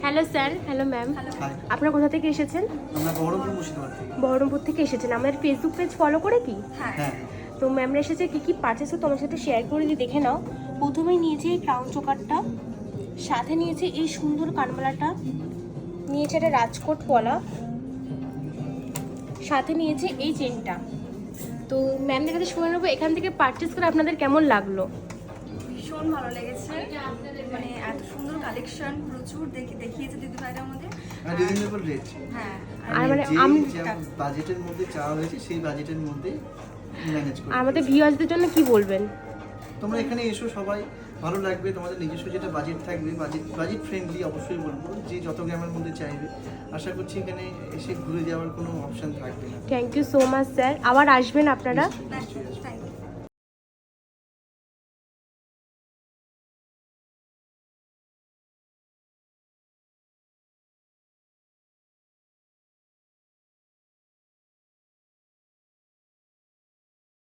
Hello sir, hello ma'am. আপনারা কোথা থেকে এসেছেন? আমরা বহরমপুর মুর্শিদাবাদ থেকে। বহরমপুর থেকে এসেছেন। আমাদের ফেসবুক পেজ ফলো করে কি? হ্যাঁ। তো ম্যামরা এসেছে কি কি পারচেস তোমার সাথে শেয়ার করে দিই, দেখে নাও। প্রথমেই নিয়েছে এই ক্রাউন চোকারটা, সাথে নিয়েছে এই সুন্দর কানমালাটা, নিয়েছে একটা রাজকোট পলা, সাথে নিয়েছে এই চেনটা। তো ম্যামদের কাছে শুনে নেবো এখান থেকে পারচেস করে আপনাদের কেমন লাগলো। ভীষণ ভালো লেগেছে, মানে এত সুন্দর কালেকশন প্রচুর দেখিয়েছে দিদি ভাইরা আমাদের। আর রিজনেবল রেট। হ্যাঁ, আর মানে বাজেটের মধ্যে চাওয়া হয়েছে সেই বাজেটের মধ্যে ম্যানেজ করে। আমাদের ভিউয়ার্সদের জন্য কি বলবেন? তোমরা এখানে এসো, সবাই ভালো লাগবে। তোমাদের নিজস্ব যেটা বাজেট থাকবে, বাজেট ফ্রেন্ডলি অবশ্যই বলবো, যে যত গ্রামের মধ্যে চাইবে। আশা করছি এখানে এসে ঘুরে যাওয়ার কোনো অপশন থাকবে না। Thank you so much sir. আবার আসবেন আপনারা। নিশ্চয়ই আসবে। থ্যাংক